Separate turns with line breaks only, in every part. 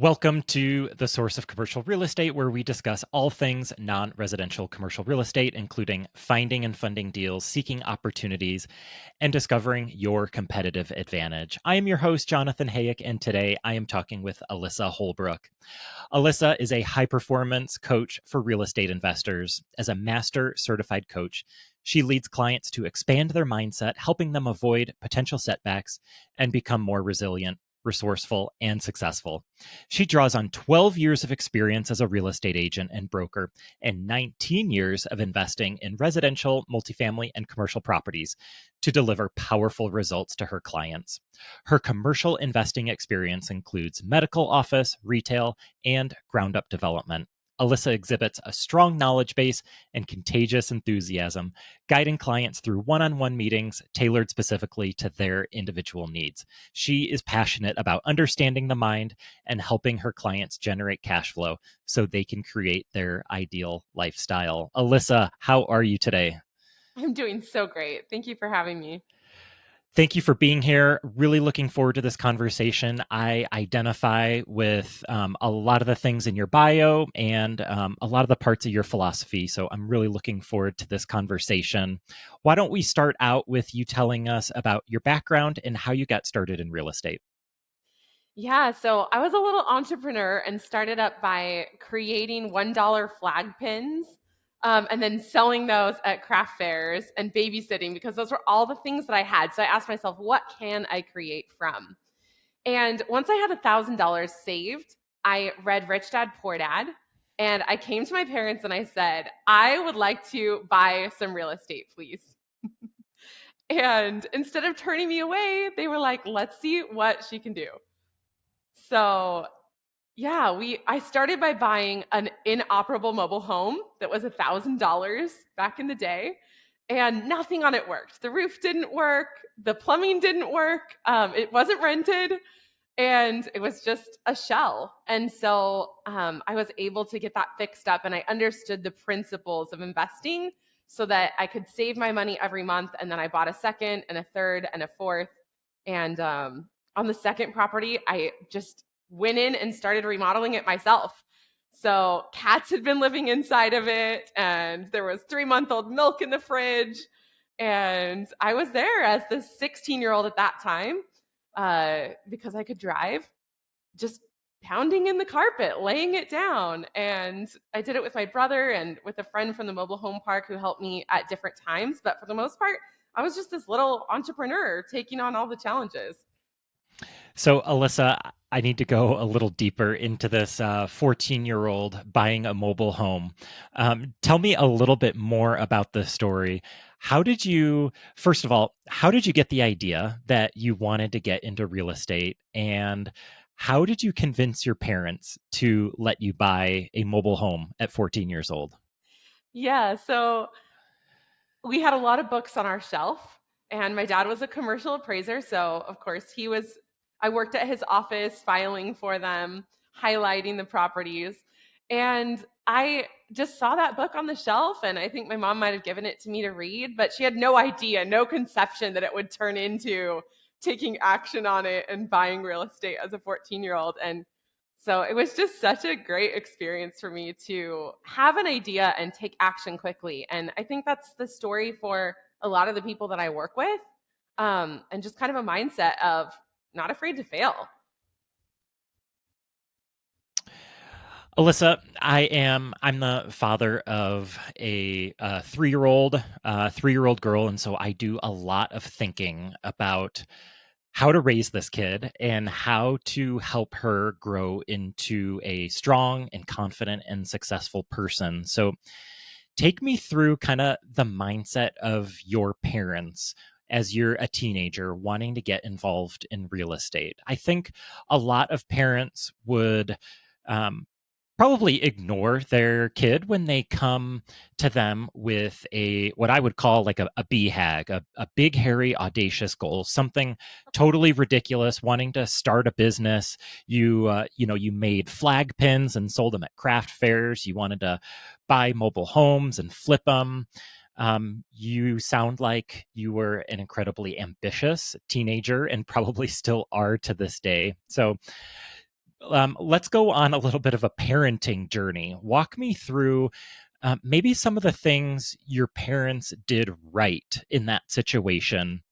Welcome to the Source of Commercial Real Estate, where we discuss all things non-residential commercial real estate, including finding and funding deals, seeking opportunities, and discovering your competitive advantage. I am your host, Jonathan Hayek, and today I am talking with Alyssa Holbrook. Alyssa is a high-performance coach for real estate investors. As a master certified coach, she leads clients to expand their mindset, helping them avoid potential setbacks and become more resilient, resourceful, and successful. She draws on 12 years of experience as a real estate agent and broker and 19 years of investing in residential, multifamily, and commercial properties to deliver powerful results to her clients. Her commercial investing experience includes medical office, retail, and ground up development. Alyssa exhibits a strong knowledge base and contagious enthusiasm, guiding clients through one-on-one meetings tailored specifically to their individual needs. She is passionate about understanding the mind and helping her clients generate cash flow so they can create their ideal lifestyle. Alyssa, how are you today?
I'm doing so great. Thank you for having me.
Thank you for being here. Really looking forward to this conversation. I identify with a lot of the things in your bio and a lot of the parts of your philosophy. So I'm really looking forward to this conversation. Why don't we start out with you telling us about your background and how you got started in real estate?
Yeah, so I was a little entrepreneur and started up by creating $1 flag pins and then selling those at craft fairs and babysitting because those were all the things that I had. So I asked myself, what can I create from? And once I had $1,000 saved, I read Rich Dad Poor Dad. And I came to my parents and I said, I would like to buy some real estate, please. And instead of turning me away, they were like, let's see what she can do. So yeah, I started by buying an inoperable mobile home that was $1,000 back in the day, and nothing on it worked. The roof didn't work, the plumbing didn't work, it wasn't rented, and it was just a shell. And so I was able to get that fixed up, and I understood the principles of investing so that I could save my money every month. And then I bought a second and a third and a fourth. And on the second property, I just went in and started remodeling it myself. So cats had been living inside of it, and there was 3-month-old milk in the fridge. And I was there as the 16-year-old at that time because I could drive, just pounding in the carpet, laying it down. And I did it with my brother and with a friend from the mobile home park who helped me at different times. But for the most part, I was just this little entrepreneur taking on all the challenges.
So, Alyssa, I need to go a little deeper into this 14-year-old buying a mobile home. Tell me a little bit more about this story. How did you, first of all, how did you get the idea that you wanted to get into real estate? And how did you convince your parents to let you buy a mobile home at 14 years old?
Yeah, so we had a lot of books on our shelf, and my dad was a commercial appraiser. So, of course, I worked at his office filing for them, highlighting the properties. And I just saw that book on the shelf, and I think my mom might have given it to me to read, but she had no idea, no conception that it would turn into taking action on it and buying real estate as a 14-year-old. And so it was just such a great experience for me to have an idea and take action quickly. And I think that's the story for a lot of the people that I work with, and just kind of a mindset of not afraid to fail.
Alyssa, I'm the father of a 3-year old girl, and so I do a lot of thinking about how to raise this kid and how to help her grow into a strong and confident and successful person. So take me through kind of the mindset of your parents as you're a teenager wanting to get involved in real estate. I think a lot of parents would um, probably ignore their kid when they come to them with a what I would call like a BHAG, a big, hairy, audacious goal, something totally ridiculous, wanting to start a business. You made flag pins and sold them at craft fairs. You wanted to buy mobile homes and flip them. You sound like you were an incredibly ambitious teenager and probably still are to this day. So Let's go on a little bit of a parenting journey. Walk me through maybe some of the things your parents did right in that situation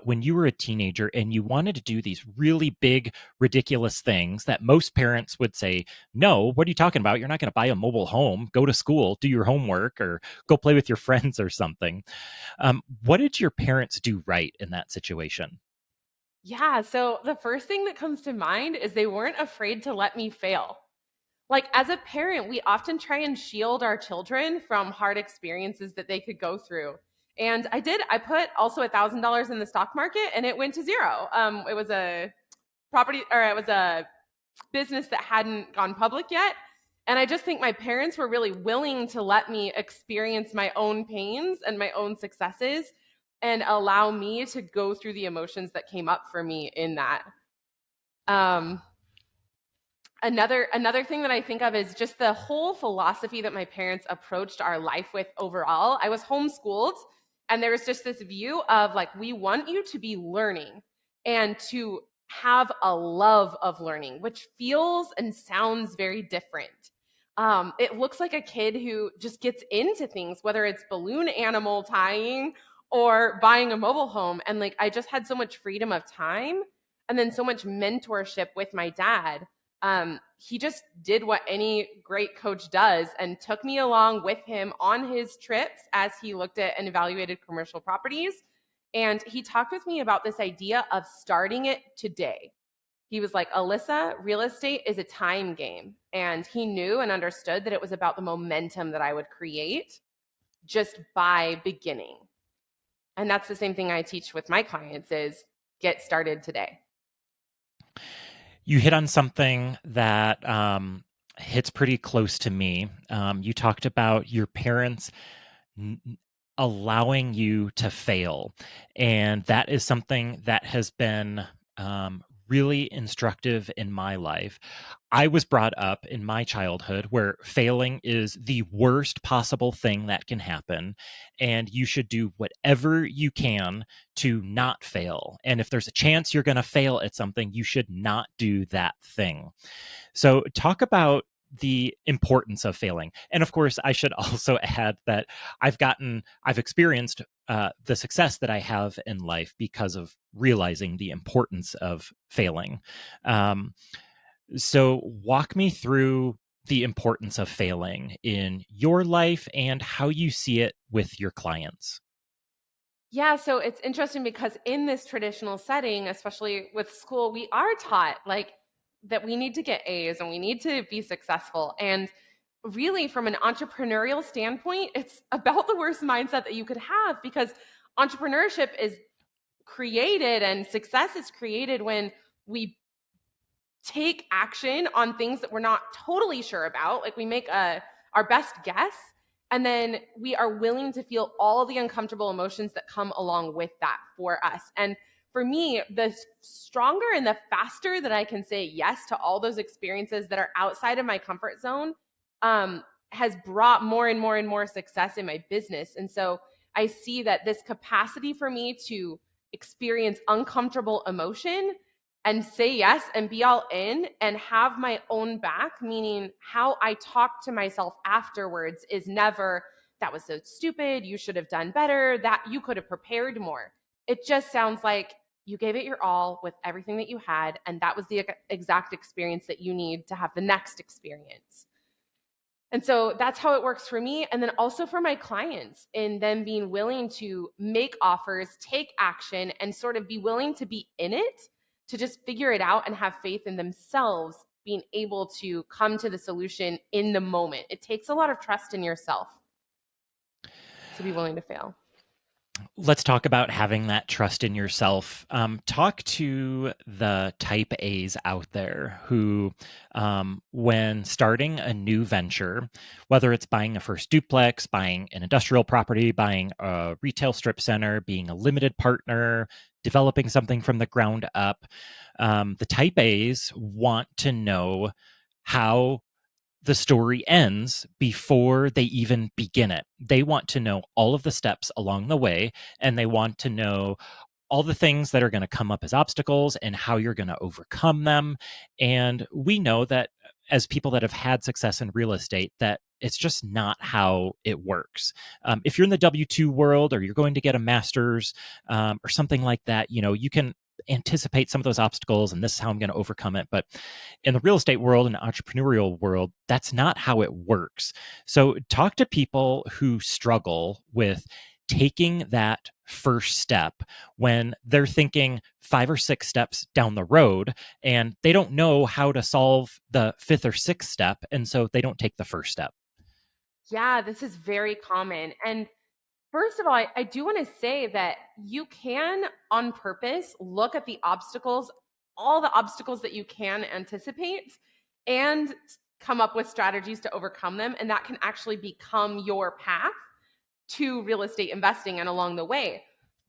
when you were a teenager and you wanted to do these really big, ridiculous things that most parents would say, no, what are you talking about? You're not going to buy a mobile home, go to school, do your homework, or go play with your friends or something. What did your parents do right in that situation?
Yeah, so the first thing that comes to mind is they weren't afraid to let me fail. Like, as a parent, we often try and shield our children from hard experiences that they could go through. And I did. I put also $1,000 in the stock market, and it went to zero. It was a property, or it was a business that hadn't gone public yet. And I just think my parents were really willing to let me experience my own pains and my own successes and allow me to go through the emotions that came up for me in that. Um, another thing that I think of is just the whole philosophy that my parents approached our life with overall. I was homeschooled, and there was just this view of like, we want you to be learning and to have a love of learning, which feels and sounds very different. It looks like a kid who just gets into things, whether it's balloon animal tying or buying a mobile home. And like, I just had so much freedom of time and then so much mentorship with my dad. He just did what any great coach does and took me along with him on his trips as he looked at and evaluated commercial properties. And he talked with me about this idea of starting it today. He was like, Alyssa, real estate is a time game. And he knew and understood that it was about the momentum that I would create just by beginning. And that's the same thing I teach with my clients is get started today.
You hit on something that hits pretty close to me. You talked about your parents n- allowing you to fail. And that is something that has been really instructive in my life. I was brought up in my childhood where failing is the worst possible thing that can happen. And you should do whatever you can to not fail. And if there's a chance you're going to fail at something, you should not do that thing. So, talk about the importance of failing. And of course, I should also add that I've experienced the success that I have in life because of realizing the importance of failing. Um, so, walk me through the importance of failing in your life and how you see it with your clients.
Yeah, so it's interesting because in this traditional setting, especially with school, we are taught like that we need to get A's and we need to be successful. And really, from an entrepreneurial standpoint, it's about the worst mindset that you could have because entrepreneurship is created and success is created when we take action on things that we're not totally sure about. Like we make our best guess, and then we are willing to feel all the uncomfortable emotions that come along with that for us. And for me, the stronger and the faster that I can say yes to all those experiences that are outside of my comfort zone has brought more and more and more success in my business. And so I see that this capacity for me to experience uncomfortable emotion and say yes and be all in and have my own back, meaning how I talk to myself afterwards is never, that was so stupid, you should have done better, that you could have prepared more. It just sounds like you gave it your all with everything that you had, and that was the exact experience that you need to have the next experience. And so that's how it works for me. And then also for my clients, in them being willing to make offers, take action, and sort of be willing to be in it to just figure it out and have faith in themselves being able to come to the solution in the moment. It takes a lot of trust in yourself to be willing to fail.
Let's talk about having that trust in yourself. Talk to the type A's out there who, when starting a new venture, whether it's buying a first duplex, buying an industrial property, buying a retail strip center, being a limited partner, developing something from the ground up, the type A's want to know how the story ends before they even begin it. They want to know all of the steps along the way, and they want to know all the things that are going to come up as obstacles and how you're going to overcome them. And we know that as people that have had success in real estate, that it's just not how it works. If you're in the W-2 world or you're going to get a master's or something like that, you can anticipate some of those obstacles and this is how I'm going to overcome it. But in the real estate world and entrepreneurial world, that's not how it works. So talk to people who struggle with taking that first step when they're thinking 5 or 6 steps down the road and they don't know how to solve the fifth or sixth step. And so they don't take the first step.
Yeah, this is very common. And first of all, I do want to say that you can, on purpose, look at the obstacles, all the obstacles that you can anticipate, and come up with strategies to overcome them. And that can actually become your path to real estate investing and along the way.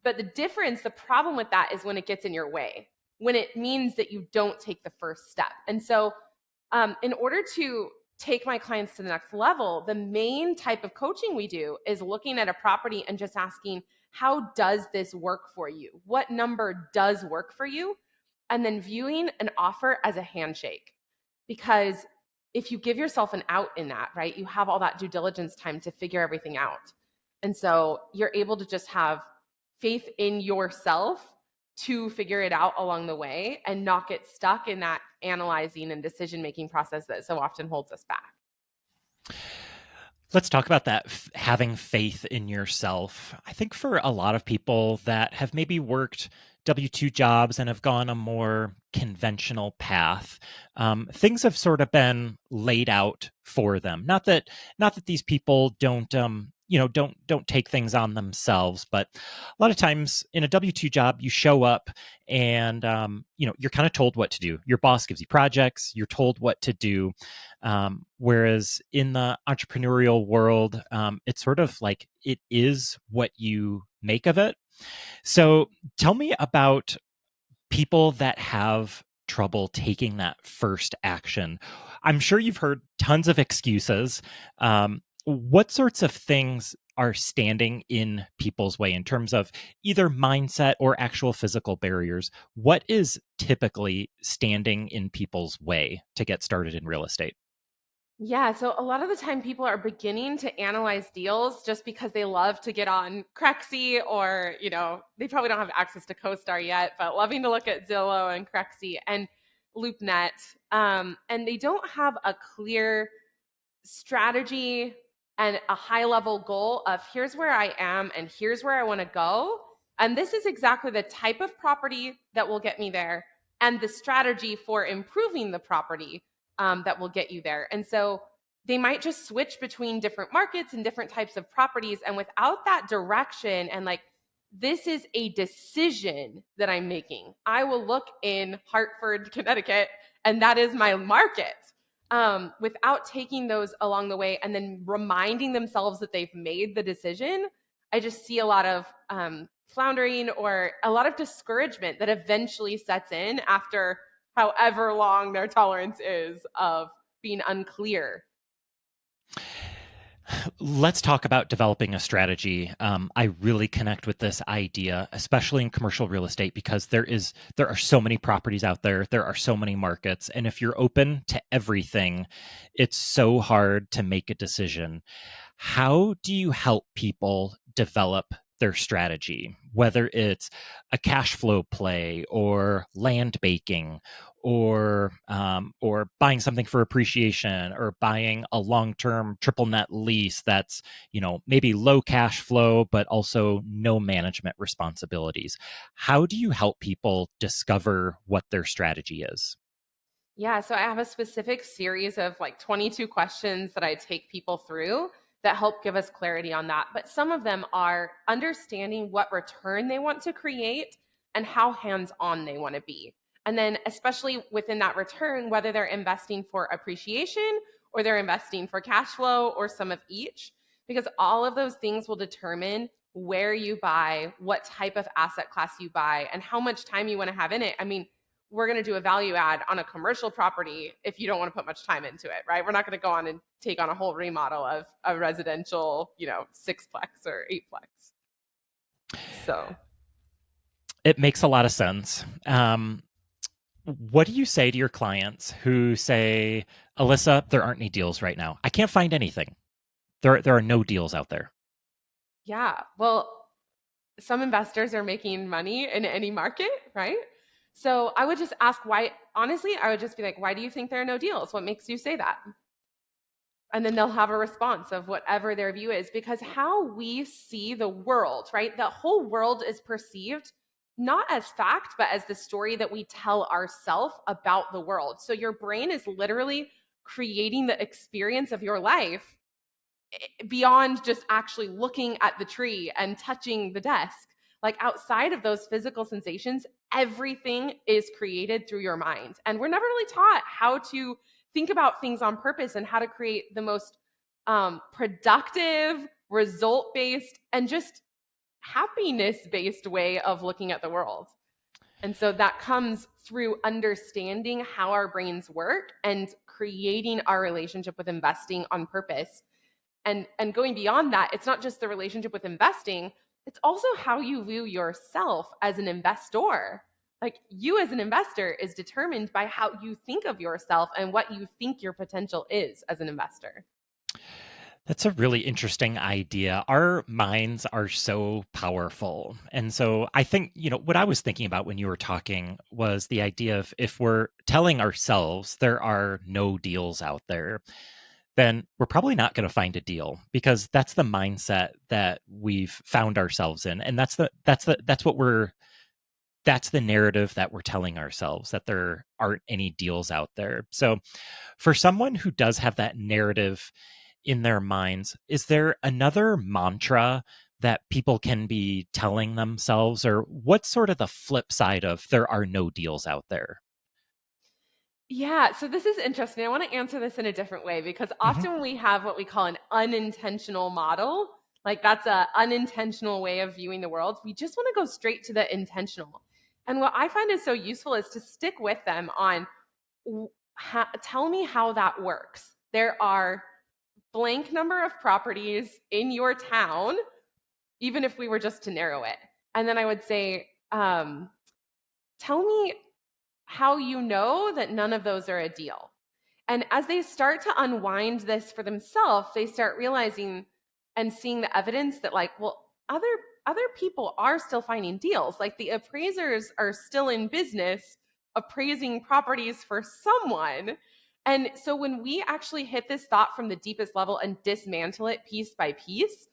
But the problem with that is when it gets in your way, when it means that you don't take the first step. And so, in order to take my clients to the next level, the main type of coaching we do is looking at a property and just asking, how does this work for you? What number does work for you? And then viewing an offer as a handshake. Because if you give yourself an out in that, right, you have all that due diligence time to figure everything out. And so you're able to just have faith in yourself to figure it out along the way and not get stuck in that analyzing and decision making process that so often holds us back.
Let's talk about that, having faith in yourself. I think for a lot of people that have maybe worked W-2 jobs and have gone a more conventional path, things have sort of been laid out for them. Not that these people don't take things on themselves, but a lot of times in a W-2 job, you show up and you're kind of told what to do. Your boss gives you projects, you're told what to do. Whereas in the entrepreneurial world, it's sort of like it is what you make of it. So tell me about people that have trouble taking that first action. I'm sure you've heard tons of excuses. What sorts of things are standing in people's way in terms of either mindset or actual physical barriers? What is typically standing in people's way to get started in real estate?
Yeah, so a lot of the time people are beginning to analyze deals just because they love to get on Crexy or, they probably don't have access to CoStar yet, but loving to look at Zillow and Crexy and LoopNet. And they don't have a clear strategy and a high level goal of here's where I am and here's where I want to go. And this is exactly the type of property that will get me there and the strategy for improving the property that will get you there. And so they might just switch between different markets and different types of properties. And without that direction and like, this is a decision that I'm making. I will look in Hartford, Connecticut, and that is my market. Without taking those along the way and then reminding themselves that they've made the decision, I just see a lot of floundering or a lot of discouragement that eventually sets in after however long their tolerance is of being unclear.
Let's talk about developing a strategy. I really connect with this idea, especially in commercial real estate, because there are so many properties out there. There are so many markets. And if you're open to everything, it's so hard to make a decision. How do you help people develop their strategy, whether it's a cash flow play or land baking or buying something for appreciation or buying a long-term triple net lease that's maybe low cash flow but also no management responsibilities? How do you help people discover what their strategy is?
Yeah, so I have a specific series of like 22 questions that I take people through that help give us clarity on that. But some of them are understanding what return they want to create and how hands on they want to be. And then, especially within that return, whether they're investing for appreciation or they're investing for cash flow or some of each, because all of those things will determine where you buy, what type of asset class you buy, and how much time you want to have in it. I mean, we're going to do a value add on a commercial property if you don't want to put much time into it, right? We're not going to go on and take on a whole remodel of a residential, sixplex or eightplex. So
It makes a lot of sense. What do you say to your clients who say, Alyssa, there aren't any deals right now? I can't find anything. There are no deals out there.
Yeah. Well, some investors are making money in any market, right? So I would just ask why, honestly, I would just be like, why do you think there are no deals? What makes you say that? And then they'll have a response of whatever their view is, because how we see the world, right? The whole world is perceived not as fact, but as the story that we tell ourselves about the world. So your brain is literally creating the experience of your life beyond just actually looking at the tree and touching the desk. Like outside of those physical sensations, everything is created through your mind. And we're never really taught how to think about things on purpose and how to create the most productive, result based, and just happiness based way of looking at the world. And so that comes through understanding how our brains work and creating our relationship with investing on purpose. And going beyond that, it's not just the relationship with investing, it's also how you view yourself as an investor. Like you as an investor is determined by how you think of yourself and what you think your potential is as an investor.
That's a really interesting idea. Our minds are so powerful. And so I think, what I was thinking about when you were talking was the idea of if we're telling ourselves there are no deals out there, then we're probably not going to find a deal because that's the mindset that we've found ourselves in. And that's the narrative that we're telling ourselves, that there aren't any deals out there. So for someone who does have that narrative in their minds, is there another mantra that people can be telling themselves, or what's sort of the flip side of there are no deals out there?
Yeah, so this is interesting. I want to answer this in a different way because
Hmm.
often we have what we call an unintentional model. Like that's an unintentional way of viewing the world. We just want to go straight to the intentional. And what I find is so useful is to stick with them on tell me how that works. There are blank number of properties in your town, even if we were just to narrow it. And then I would say, tell me how you know that none of those are a deal. And as they start to unwind this for themselves, they start realizing and seeing the evidence that like, well, other people are still finding deals. Like the appraisers are still in business appraising properties for someone. And so when we actually hit this thought from the deepest level and dismantle it piece by piece,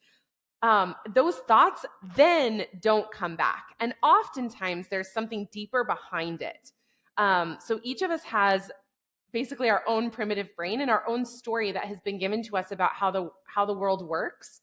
those thoughts then don't come back. And oftentimes there's something deeper behind it. So each of us has basically our own primitive brain and our own story that has been given to us about how the world works.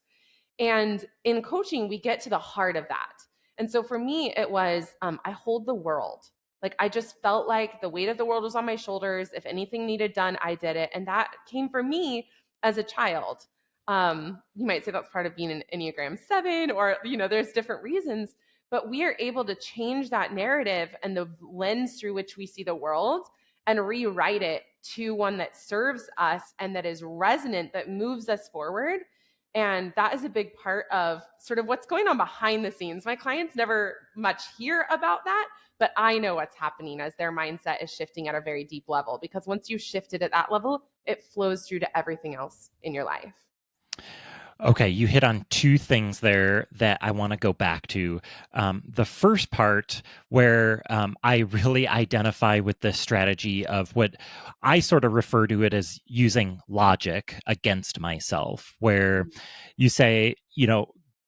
And in coaching, we get to the heart of that. And so for me, it was I hold the world. Like I just felt like the weight of the world was on my shoulders. If anything needed done, I did it. And that came from me as a child. You might say that's part of being an Enneagram 7, or, there's different reasons, but we are able to change that narrative and the lens through which we see the world and rewrite it to one that serves us and that is resonant, that moves us forward. And that is a big part of sort of what's going on behind the scenes. My clients never much hear about that, but I know what's happening as their mindset is shifting at a very deep level. Because once you shift it at that level, it flows through to everything else in your life.
Okay, you hit on two things there that I want to go back to. The first part, where I really identify with this strategy of what I sort of refer to it as using logic against myself, where you say,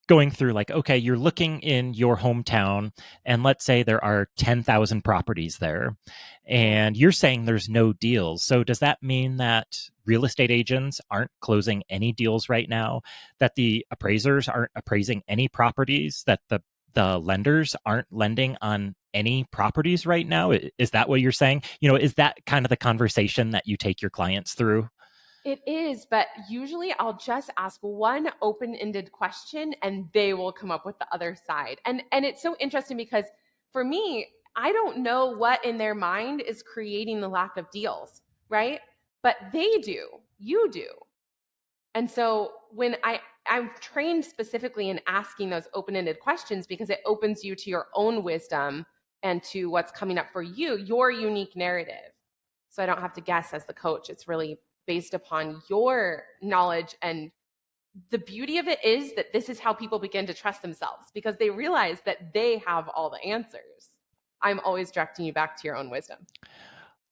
going through like, okay, you're looking in your hometown, and let's say there are 10,000 properties there,
Yeah.
and you're saying there's no deals. So does that mean that real estate agents aren't closing any deals right now? That the appraisers aren't appraising any properties, that the lenders aren't lending on any properties right now? Is that what you're saying? Is that kind of the conversation that you take your clients through?
It is, but usually I'll just ask one open-ended question and they will come up with the other side. And it's so interesting because for me, I don't know what in their mind is creating the lack of deals, right? But they do. You do. And so when I'm trained specifically in asking those open-ended questions because it opens you to your own wisdom and to what's coming up for you, your unique narrative. So I don't have to guess as the coach. It's really based upon your knowledge. And the beauty of it is that this is how people begin to trust themselves because they realize that they have all the answers. I'm always directing you back to your own wisdom.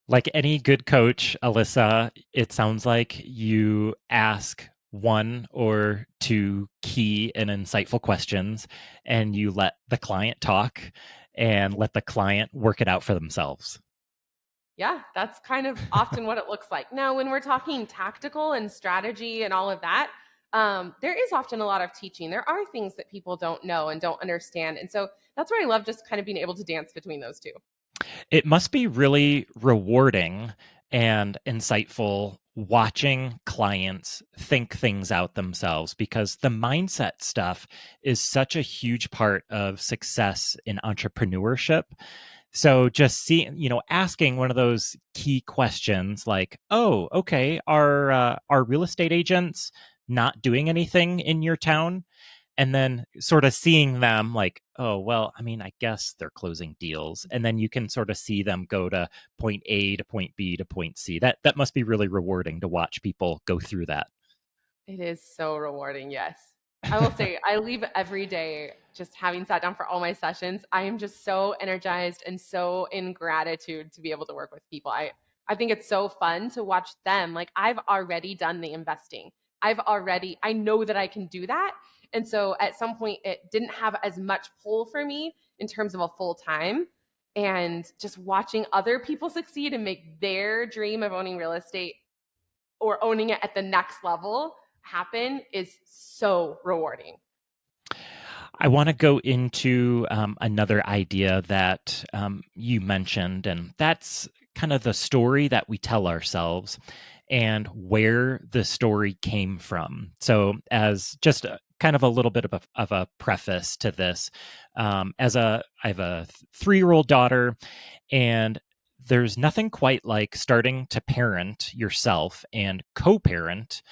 Like any good coach, Alyssa, it sounds like you ask one or two key and insightful questions and you let the client talk and let the client work it out for themselves.
Yeah, that's kind of often what it looks like. Now, when we're talking tactical and strategy and all of that, there is often a lot of teaching. There are things that people don't know and don't understand. And so that's where I love just kind of being able to dance between those two.
It must be really rewarding and insightful watching clients think things out themselves because the mindset stuff is such a huge part of success in entrepreneurship. So just seeing, asking one of those key questions like, "Oh, okay, are real estate agents not doing anything in your town?" And then sort of seeing them like, oh, well, I mean, I guess they're closing deals. And then you can sort of see them go to point A to point B to point C. That must be really rewarding to watch people go through that.
It is so rewarding, yes. I will say I leave every day just having sat down for all my sessions. I am just so energized and so in gratitude to be able to work with people. I think it's so fun to watch them. Like I've already done the investing. I know that I can do that. And so at some point it didn't have as much pull for me in terms of a full time. And just watching other people succeed and make their dream of owning real estate or owning it at the next level happen is so rewarding.
I want to go into another idea that you mentioned, and that's kind of the story that we tell ourselves and where the story came from. So, as just kind of a little bit of a preface to this, I have a 3-year-old daughter, and there's nothing quite like starting to parent yourself and co-parent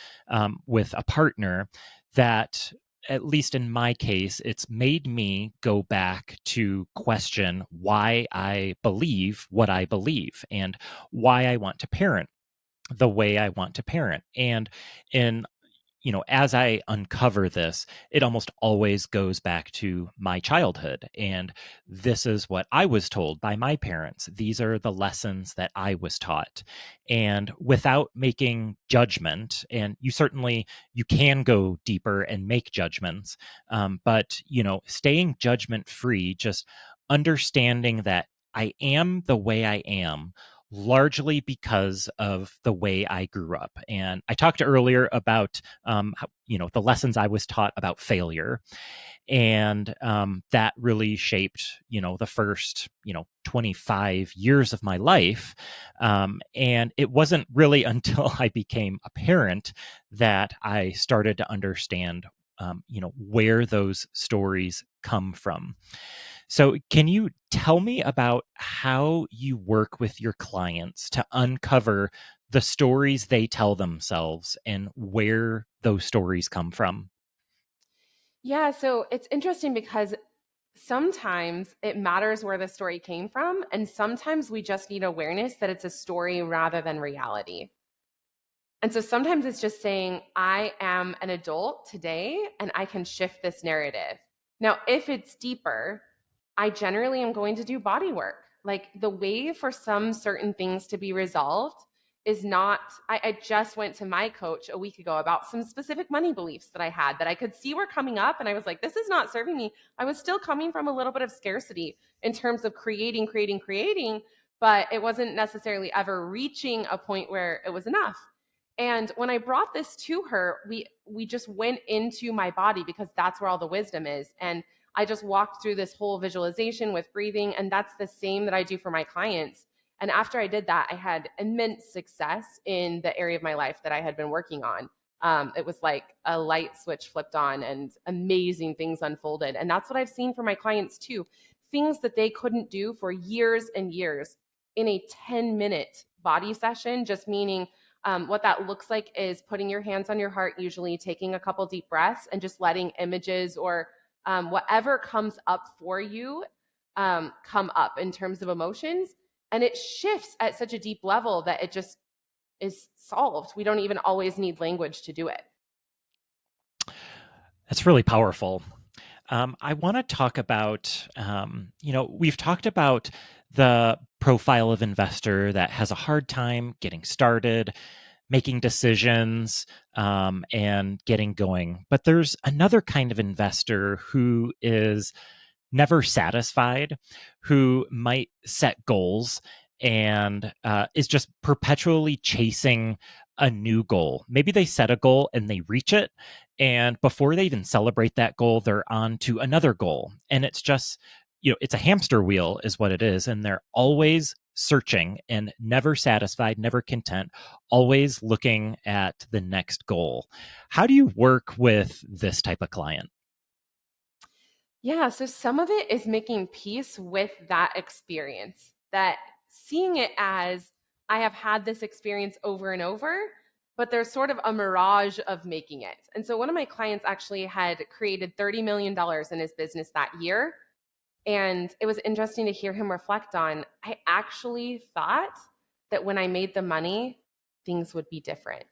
with a partner that, at least in my case, it's made me go back to question why I believe what I believe and why I want to parent the way I want to parent. And in as I uncover this, it almost always goes back to my childhood. And this is what I was told by my parents. These are the lessons that I was taught. And without making judgment, and you can go deeper and make judgments, but, staying judgment free, just understanding that I am the way I am largely because of the way I grew up. And I talked earlier about the lessons I was taught about failure, and that really shaped the first 25 years of my life. And it wasn't really until I became a parent that I started to understand where those stories come from. So, can you tell me about how you work with your clients to uncover the stories they tell themselves and where those stories come from?
Yeah, so it's interesting because sometimes it matters where the story came from, and sometimes we just need awareness that it's a story rather than reality. And so sometimes it's just saying, I am an adult today and I can shift this narrative. Now, if it's deeper, I generally am going to do body work. Like the way for some certain things to be resolved is not, I just went to my coach a week ago about some specific money beliefs that I had that I could see were coming up. And I was like, this is not serving me. I was still coming from a little bit of scarcity in terms of creating, but it wasn't necessarily ever reaching a point where it was enough. And when I brought this to her, we just went into my body because that's where all the wisdom is. And I just walked through this whole visualization with breathing, and that's the same that I do for my clients. And after I did that, I had immense success in the area of my life that I had been working on. It was like a light switch flipped on, and amazing things unfolded. And that's what I've seen for my clients too. Things that they couldn't do for years and years in a 10-minute body session, just meaning What that looks like is putting your hands on your heart, usually taking a couple deep breaths and just letting images or whatever comes up for you come up in terms of emotions. And it shifts at such a deep level that it just is solved. We don't even always need language to do it.
That's really powerful. I want to talk about, we've talked about the profile of investor that has a hard time getting started, making decisions, and getting going. But there's another kind of investor who is never satisfied, who might set goals and is just perpetually chasing a new goal. Maybe they set a goal and they reach it. And before they even celebrate that goal, they're on to another goal. And it's just, it's a hamster wheel, is what it is. And they're always searching and never satisfied, never content, always looking at the next goal. How do you work with this type of client?
Yeah, so some of it is making peace with that experience, that seeing it as I have had this experience over and over, but there's sort of a mirage of making it. And so one of my clients actually had created $30 million in his business that year. And it was interesting to hear him reflect on, I actually thought that when I made the money, things would be different.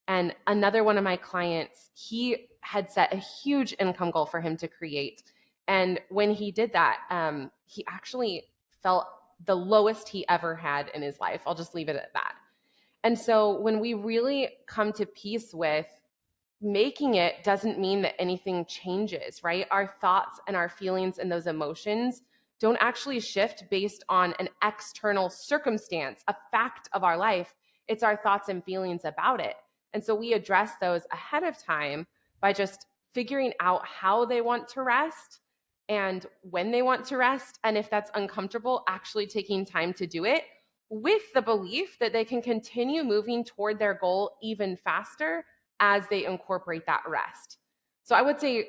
And another one of my clients, he had set a huge income goal for him to create. And when he did that, he actually felt the lowest he ever had in his life. I'll just leave it at that. And so when we really come to peace with making it doesn't mean that anything changes, right? Our thoughts and our feelings and those emotions don't actually shift based on an external circumstance, a fact of our life. It's our thoughts and feelings about it. And so we address those ahead of time by just figuring out how they want to rest and when they want to rest. And if that's uncomfortable, actually taking time to do it with the belief that they can continue moving toward their goal even faster as they incorporate that rest. So I would say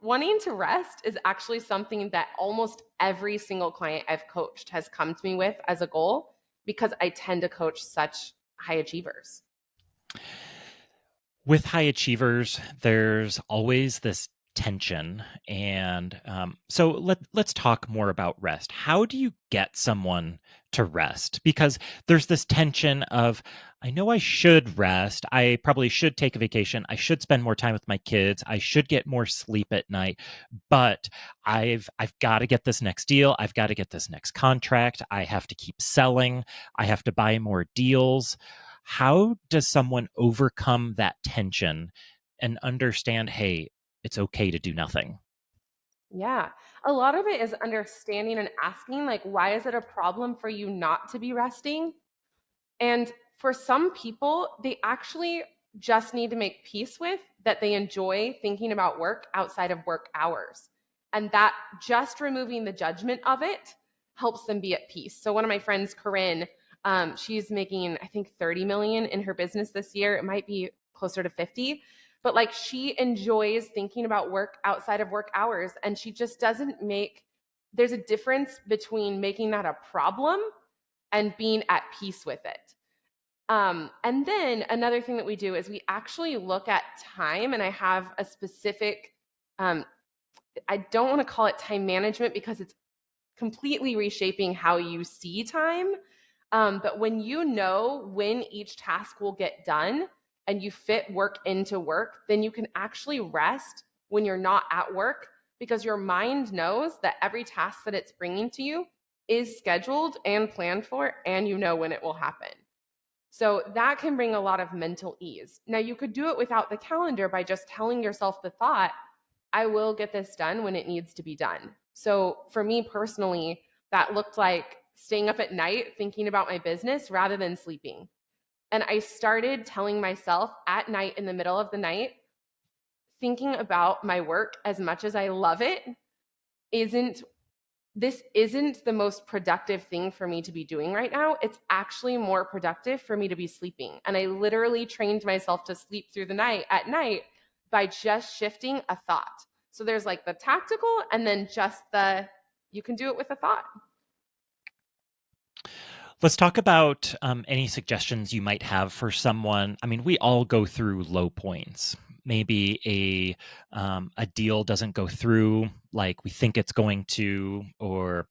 wanting to rest is actually something that almost every single client I've coached has come to me with as a goal, because I tend to coach such high achievers.
With high achievers, there's always this tension. And so let's talk more about rest. How do you get someone to rest? Because there's this tension of, I know I should rest. I probably should take a vacation. I should spend more time with my kids. I should get more sleep at night. But I've got to get this next deal. I've got to get this next contract. I have to keep selling. I have to buy more deals. How does someone overcome that tension and understand, hey, it's okay to do nothing?
Yeah. A lot of it is understanding and asking, like, why is it a problem for you not to be resting? And for some people, they actually just need to make peace with that they enjoy thinking about work outside of work hours. And that just removing the judgment of it helps them be at peace. So one of my friends, Corinne, she's making, I think, 30 million in her business this year. It might be closer to 50. But like, she enjoys thinking about work outside of work hours. And she just doesn't make, there's a difference between making that a problem and being at peace with it. And then another thing that we do is we actually look at time, and I have a specific, um, I don't want to call it time management because it's completely reshaping how you see time. But when you know when each task will get done and you fit work into work, then you can actually rest when you're not at work, because your mind knows that every task that it's bringing to you is scheduled and planned for, and you know when it will happen. So that can bring a lot of mental ease. Now, you could do it without the calendar by just telling yourself the thought, I will get this done when it needs to be done. So for me personally, that looked like staying up at night thinking about my business rather than sleeping. And I started telling myself at night, in the middle of the night, thinking about my work, as much as I love it, isn't this isn't the most productive thing for me to be doing right now. It's actually more productive for me to be sleeping. And I literally trained myself to sleep through the night at night by just shifting a thought. So there's like the tactical, and then just the, you can do it with a thought.
Let's talk about any suggestions you might have for someone. I mean, we all go through low points. Maybe a deal doesn't go through like we think it's going to, or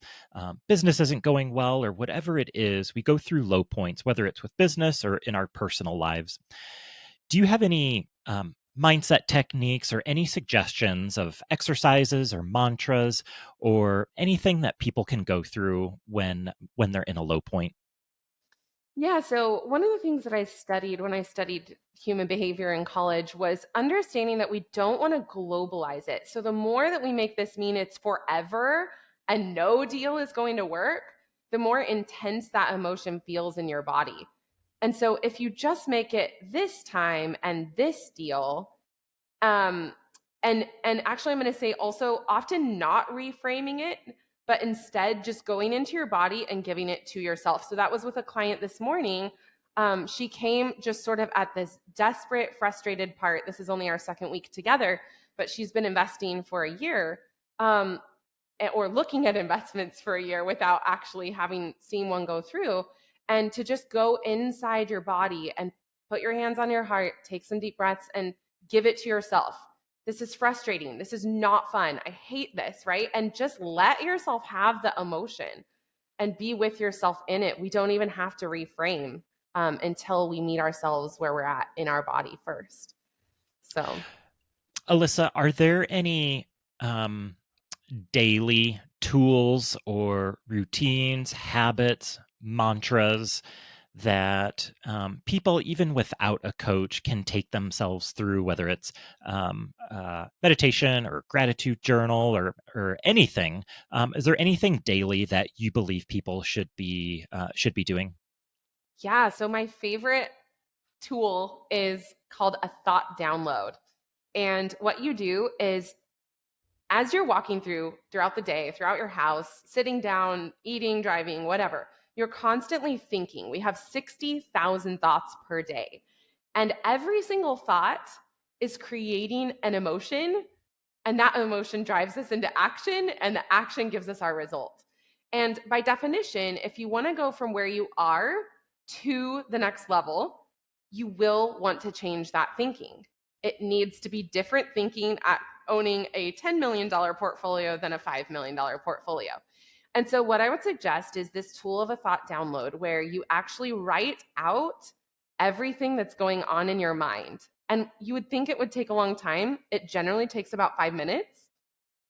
business isn't going well, or whatever it is. We go through low points, whether it's with business or in our personal lives. Do you have any mindset techniques or any suggestions of exercises or mantras or anything that people can go through when they're in a low point?
Yeah, so one of the things that I studied when I studied human behavior in college was understanding that we don't want to globalize it. So the more that we make this mean it's forever and no deal is going to work, the more intense that emotion feels in your body. And so if you just make it this time and this deal, um and actually I'm going to say also often not reframing it, but instead just going into your body and giving it to yourself. So that was with a client this morning. She came just sort of at this desperate, frustrated part. This is only our second week together, but she's been investing for a year, um, or looking at investments for a year without actually having seen one go through. And to just go inside your body and put your hands on your heart, take some deep breaths, and give it to yourself. This is frustrating. This is not fun. I hate this, right? And just let yourself have the emotion and be with yourself in it. We don't even have to reframe until we meet ourselves where we're at in our body first. So,
Alyssa, are there any um, daily tools or routines, habits, mantras that people, even without a coach, can take themselves through, whether it's meditation or gratitude journal or anything? Is there anything daily that you believe people should be doing?
yeah, so my favorite tool is called a thought download. And what you do is as you're walking throughout the day, throughout your house, sitting down, eating, driving, whatever, you're constantly thinking. We have 60,000 thoughts per day. And every single thought is creating an emotion, and that emotion drives us into action, and the action gives us our result. And by definition, if you want to go from where you are to the next level, you will want to change that thinking. It needs to be different thinking at owning a $10 million portfolio than a $5 million portfolio. And so, what I would suggest is this tool of a thought download where you actually write out everything that's going on in your mind. And you would think it would take a long time. It generally takes about 5 minutes.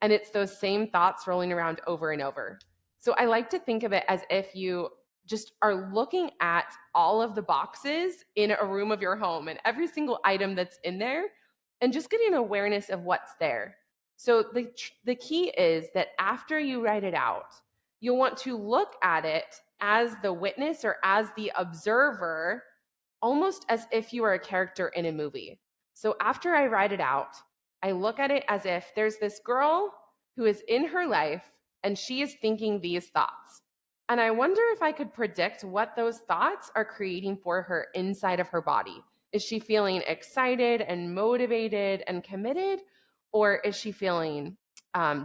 And it's those same thoughts rolling around over and over. So I like to think of it as if you just are looking at all of the boxes in a room of your home and every single item that's in there and just getting awareness of what's there. So the key is that after you write it out, you'll want to look at it as the witness or as the observer, almost as if you were a character in a movie. So after I write it out, I look at it as if there's this girl who is in her life and she is thinking these thoughts. And I wonder if I could predict what those thoughts are creating for her inside of her body. Is she feeling excited and motivated and committed? Or is she feeling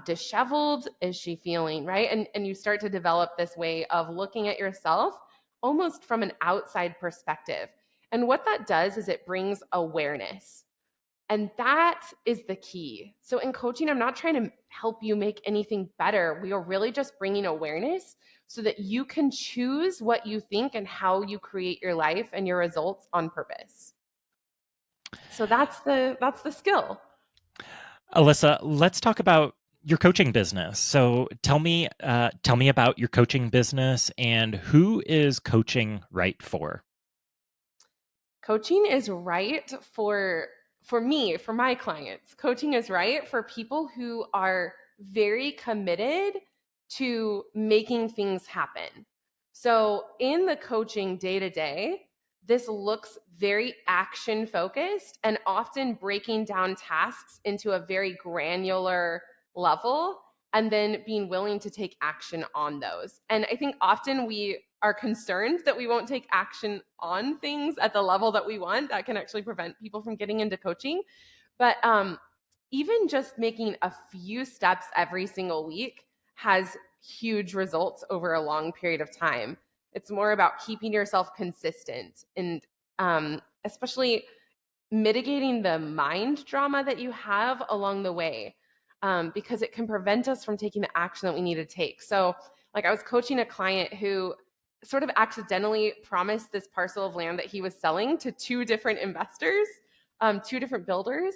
disheveled? Is she feeling, right? And you start to develop this way of looking at yourself almost from an outside perspective. And what that does is it brings awareness. And that is the key. So in coaching, I'm not trying to help you make anything better. We are really just bringing awareness so that you can choose what you think and how you create your life and your results on purpose. So that's the skill.
Alyssa, let's talk about your coaching business. So tell me about your coaching business and who is coaching right for.
Coaching is right for me, for my clients. Coaching is right for people who are very committed to making things happen. So, in the coaching day to day, this looks very action focused and often breaking down tasks into a very granular level and then being willing to take action on those. And I think often we are concerned that we won't take action on things at the level that we want. That can actually prevent people from getting into coaching. But even just making a few steps every single week has huge results over a long period of time. It's more about keeping yourself consistent and especially mitigating the mind drama that you have along the way, because it can prevent us from taking the action that we need to take. So, like, I was coaching a client who sort of accidentally promised this parcel of land that he was selling to two different investors, two different builders.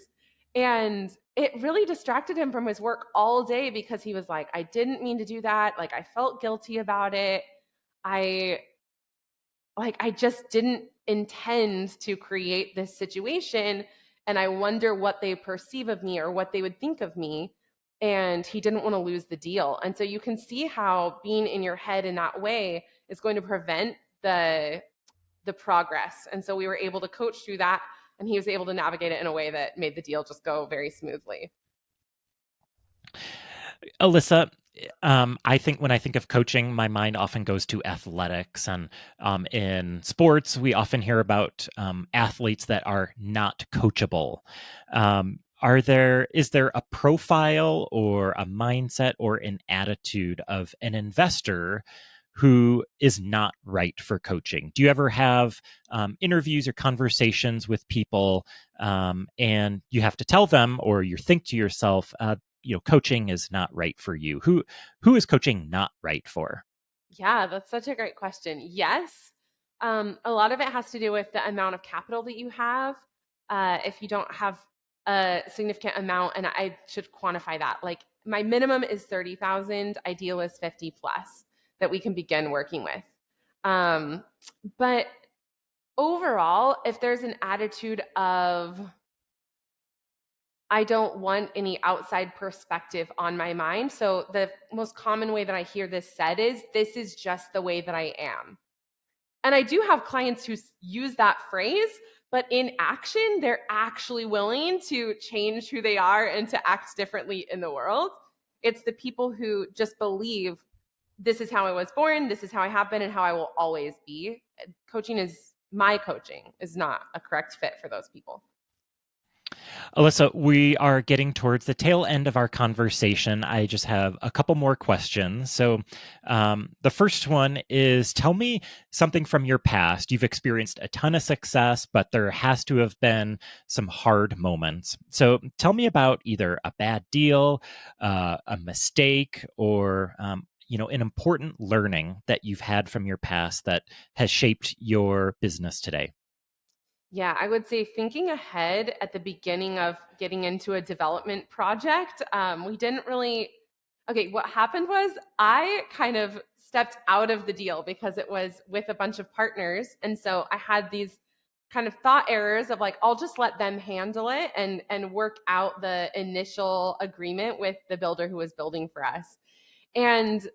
And it really distracted him from his work all day because he was like, I didn't mean to do that. Like, I felt guilty about it. I I just didn't intend to create this situation, and I wonder what they perceive of me or what they would think of me. And he didn't want to lose the deal. And so you can see how being in your head in that way is going to prevent the progress. And so we were able to coach through that, and he was able to navigate it in a way that made the deal just go very smoothly.
Alyssa, I think when I think of coaching, my mind often goes to athletics. And in sports, we often hear about athletes that are not coachable. Is there a profile or a mindset or an attitude of an investor who is not right for coaching? Do you ever have interviews or conversations with people, and you have to tell them, or you think to yourself, coaching is not right for you? Who is coaching not right for?
Yeah, that's such a great question. Yes. A lot of it has to do with the amount of capital that you have. If you don't have a significant amount, and I should quantify that. Like, my minimum is 30,000, ideal is 50 plus that we can begin working with. Um, but overall, if there's an attitude of, I don't want any outside perspective on my mind. So the most common way that I hear this said is, this is just the way that I am. And I do have clients who use that phrase, but in action, they're actually willing to change who they are and to act differently in the world. It's the people who just believe, this is how I was born, this is how I have been, and how I will always be. My coaching is not a correct fit for those people.
Alyssa, we are getting towards the tail end of our conversation. I just have a couple more questions. So, the first one is, tell me something from your past. You've experienced a ton of success, but there has to have been some hard moments. So, tell me about either a bad deal, a mistake, or an important learning that you've had from your past that has shaped your business today.
Yeah, I would say thinking ahead at the beginning of getting into a development project, we didn't really. Okay, what happened was I kind of stepped out of the deal because it was with a bunch of partners. And so I had these kind of thought errors of like, I'll just let them handle it and work out the initial agreement with the builder who was building for us. And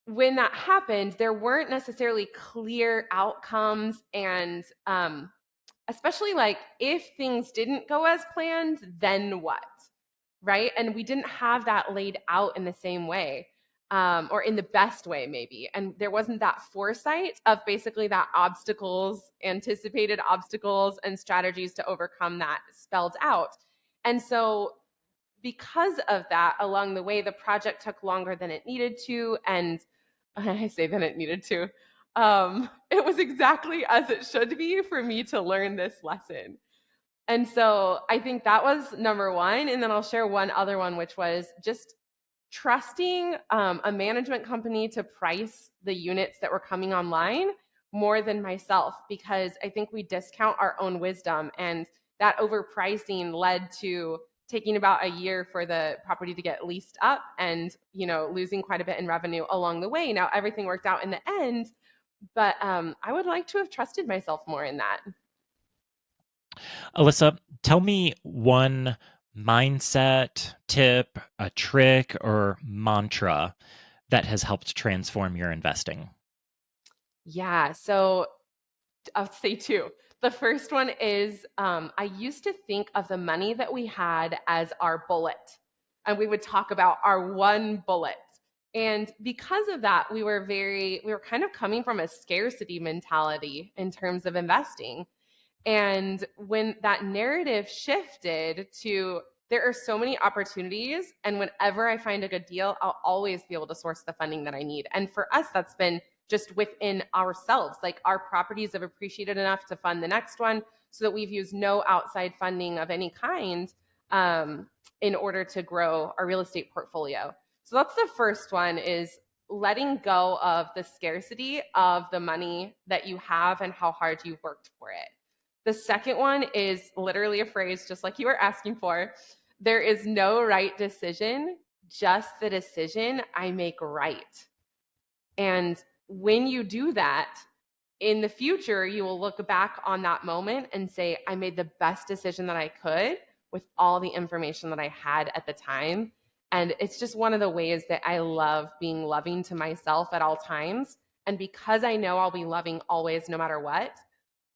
when that happened, there weren't necessarily clear outcomes, and especially like, if things didn't go as planned, then what? Right? And we didn't have that laid out in the same way, or in the best way, maybe. And there wasn't that foresight of basically that anticipated obstacles, and strategies to overcome that spelled out. And so, because of that, along the way, the project took longer than it needed to. And I say than it needed to. It was exactly as it should be for me to learn this lesson. And so I think that was number one. And then I'll share one other one, which was just trusting a management company to price the units that were coming online more than myself, because I think we discount our own wisdom. And that overpricing led to taking about a year for the property to get leased up, and losing quite a bit in revenue along the way. Now everything worked out in the end, but I would like to have trusted myself more in that.
Alyssa, tell me one mindset, tip, a trick, or mantra that has helped transform your investing.
Yeah, so I'll say two. The first one is, I used to think of the money that we had as our bullet, and we would talk about our one bullet. And because of that, we were kind of coming from a scarcity mentality in terms of investing. And when that narrative shifted to, there are so many opportunities, and whenever I find a good deal, I'll always be able to source the funding that I need. And for us, that's been just within ourselves. Like our properties have appreciated enough to fund the next one, so that we've used no outside funding of any kind in order to grow our real estate portfolio. So that's the first one, is letting go of the scarcity of the money that you have and how hard you've worked for it. The second one is literally a phrase just like you were asking for. There is no right decision, just the decision I make right. And when you do that, in the future, you will look back on that moment and say, I made the best decision that I could with all the information that I had at the time. And it's just one of the ways that I love being loving to myself at all times. And because I know I'll be loving always, no matter what,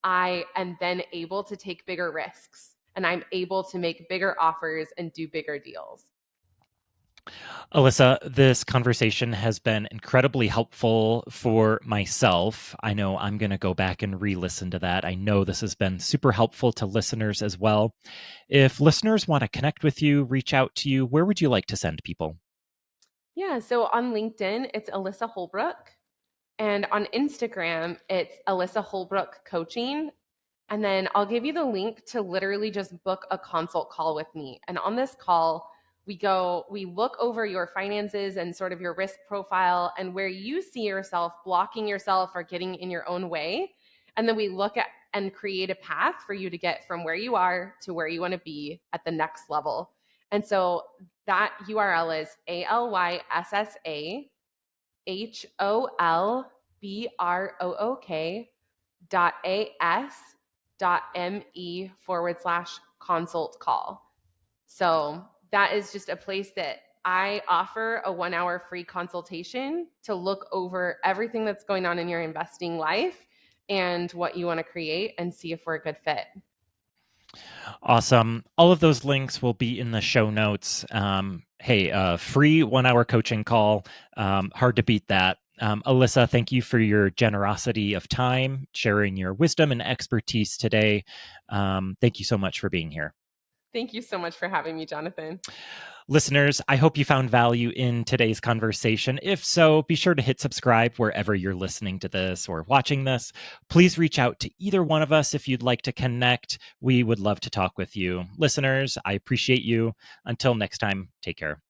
I am then able to take bigger risks, and I'm able to make bigger offers and do bigger deals.
Alyssa, this conversation has been incredibly helpful for myself. I know I'm going to go back and re listen to that. I know this has been super helpful to listeners as well. If listeners want to connect with you, reach out to you, where would you like to send people?
Yeah, so on LinkedIn, it's Alyssa Holbrook. And on Instagram, it's Alyssa Holbrook Coaching. And then I'll give you the link to literally just book a consult call with me. And on this call, we look over your finances and sort of your risk profile and where you see yourself blocking yourself or getting in your own way. And then we look at and create a path for you to get from where you are to where you want to be at the next level. And so that URL is AlyssAHolbrook.me/consult call. So that is just a place that I offer a 1 hour free consultation to look over everything that's going on in your investing life and what you want to create, and see if we're a good fit.
Awesome. All of those links will be in the show notes. Hey, free 1 hour coaching call. Hard to beat that. Alyssa, thank you for your generosity of time, sharing your wisdom and expertise today. Thank you so much for being here.
Thank you so much for having me, Jonathan.
Listeners, I hope you found value in today's conversation. If so, be sure to hit subscribe wherever you're listening to this or watching this. Please reach out to either one of us if you'd like to connect. We would love to talk with you. Listeners, I appreciate you. Until next time, take care.